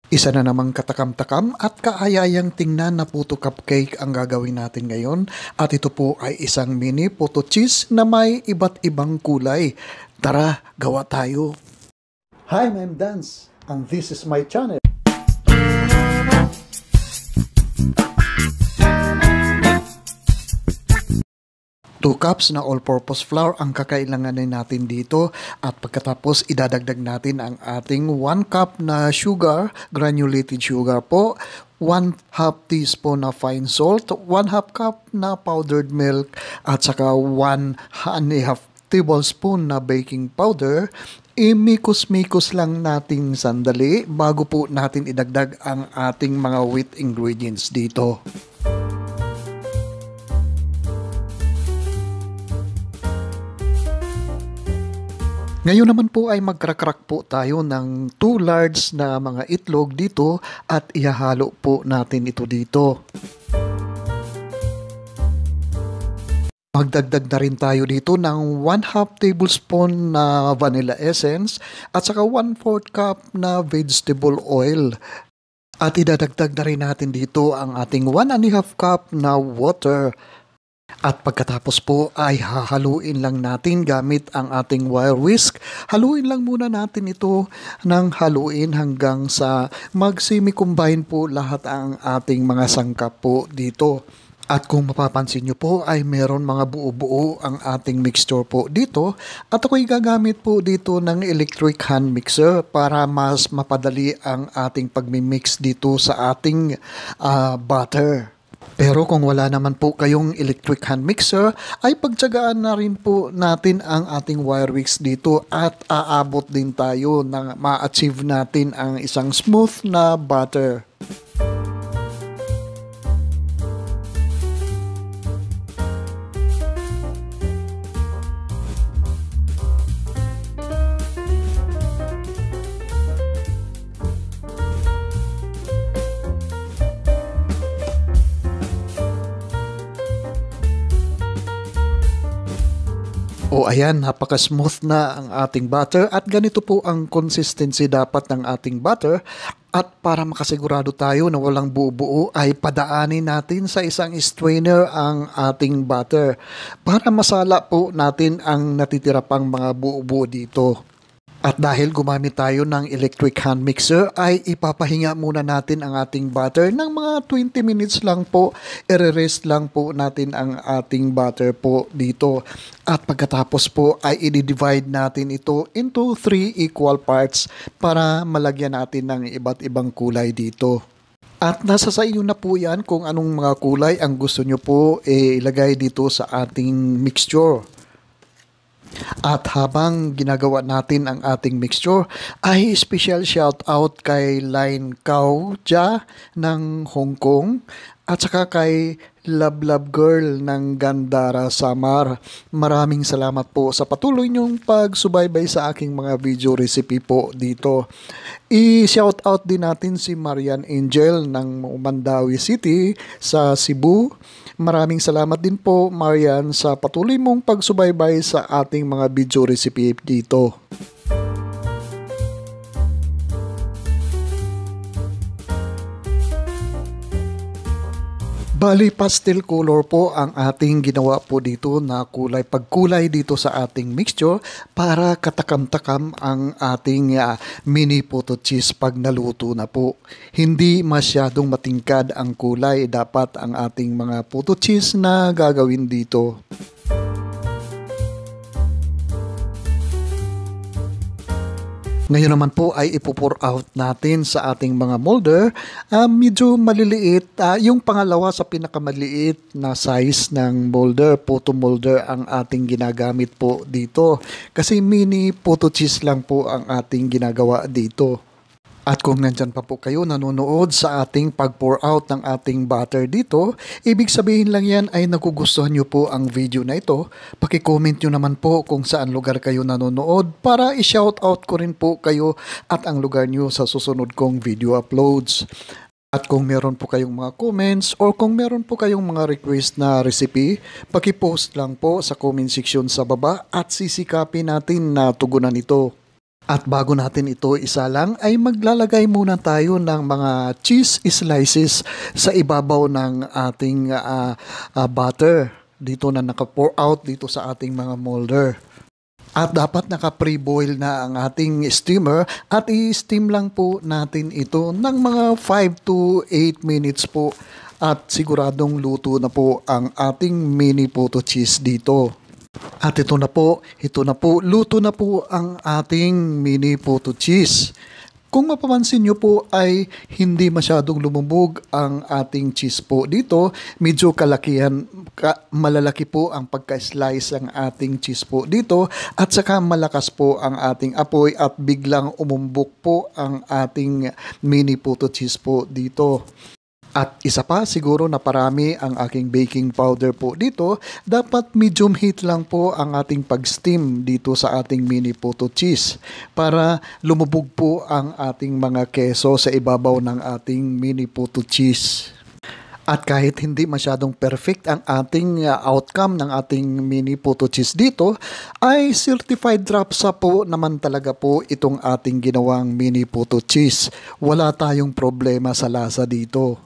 Isa na namang katakam-takam at kaayayang tingnan na puto cupcake ang gagawin natin ngayon at ito po ay isang mini puto cheese na may iba't ibang kulay. Tara, gawa tayo! Hi, I'm Dance and this is my channel. 2 cups na all-purpose flour ang kakailanganin natin dito at pagkatapos idadagdag natin ang ating 1 cup na sugar, granulated sugar po, 1/2 teaspoon na fine salt, 1/2 cup na powdered milk at saka 1.5 tablespoon na baking powder. Imikos-mikos lang natin sandali bago po natin idagdag ang ating mga wheat ingredients dito. Ngayon naman po ay magkrakrak po tayo ng 2 large na mga itlog dito at ihahalo po natin ito dito. Magdagdag na rin tayo dito ng 1/2 tablespoon na vanilla essence at saka 1/4 cup na vegetable oil. At idadagdag na rin natin dito ang ating 1.5 cup na water. At pagkatapos po ay hahaluin lang natin gamit ang ating wire whisk. Haluin lang muna natin ito ng haluin hanggang sa mag-semi-combine po lahat ang ating mga sangkap po dito. At kung mapapansin nyo po ay meron mga buo-buo ang ating mixture po dito. At ako'y gagamit po dito ng electric hand mixer para mas mapadali ang ating pagmimix dito sa ating butter. Pero kung wala naman po kayong electric hand mixer, ay pagtsagaan na rin po natin ang ating wire whisk dito at aabot din tayo na ma-achieve natin ang isang smooth na butter. O ayan, napaka-smooth na ang ating butter at ganito po ang consistency dapat ng ating butter. At para makasigurado tayo na walang buo-buo ay padaanin natin sa isang strainer ang ating butter para masala po natin ang natitira pang mga buo-buo dito. At dahil gumamit tayo ng electric hand mixer ay ipapahinga muna natin ang ating butter ng mga 20 minutes lang po. I-rest lang po natin ang ating butter po dito. At pagkatapos po ay i-divide natin ito into 3 equal parts para malagyan natin ng iba't ibang kulay dito. At nasa sa inyo na po yan kung anong mga kulay ang gusto nyo po ilagay dito sa ating mixture. At habang ginagawa natin ang ating mixture, ay special shout out kay Line Cao Jia ng Hong Kong at saka kay Love Love Girl ng Gandara Samar. Maraming salamat po sa patuloy niyong pagsubaybay sa aking mga video recipe po dito. I-shout out din natin si Marian Angel ng Mandawi City sa Cebu. Maraming salamat din po, Marian, sa patuloy mong pagsubaybay sa ating mga video recipe dito. Bali, pastel color po ang ating ginawa po dito na pagkulay dito sa ating mixture para katakam-takam ang ating mini puto cheese pag naluto na po. Hindi masyadong matingkad ang kulay dapat ang ating mga puto cheese na gagawin dito. Ngayon naman po ay ipo-pour out natin sa ating mga molder. Medyo maliliit. Yung pangalawa sa pinakamaliit na size ng molder, photo molder ang ating ginagamit po dito. Kasi mini photo cheese lang po ang ating ginagawa dito. At kung nandyan pa po kayo nanonood sa ating pag-pour out ng ating butter dito, ibig sabihin lang yan ay nagugustuhan nyo po ang video na ito. Paki-comment nyo naman po kung saan lugar kayo nanonood para i-shout out ko rin po kayo at ang lugar nyo sa susunod kong video uploads. At kung meron po kayong mga comments or kung meron po kayong mga request na recipe, paki-post lang po sa comment section sa baba at sisikapin natin na tugunan ito. At bago natin ito isalang ay maglalagay muna tayo ng mga cheese slices sa ibabaw ng ating butter. Dito na naka-pour out dito sa ating mga molder. At dapat naka-pre-boil na ang ating steamer at i-steam lang po natin ito ng mga 5 to 8 minutes po at siguradong luto na po ang ating mini potato cheese dito. At ito na po, luto na po ang ating mini potato cheese. Kung mapapansin nyo po ay hindi masyadong lumubog ang ating cheese po dito. Medyo malalaki po ang pagka-slice ng ating cheese po dito at saka malakas po ang ating apoy at biglang umumbok po ang ating mini potato cheese po dito. At isa pa, siguro na parami ang aking baking powder po dito. Dapat medium heat lang po ang ating pag-steam dito sa ating mini potato cheese para lumubog po ang ating mga keso sa ibabaw ng ating mini potato cheese. At kahit hindi masyadong perfect ang ating outcome ng ating mini potato cheese dito, ay certified Rapsa po naman talaga po itong ating ginawang mini potato cheese. Wala tayong problema sa lasa dito.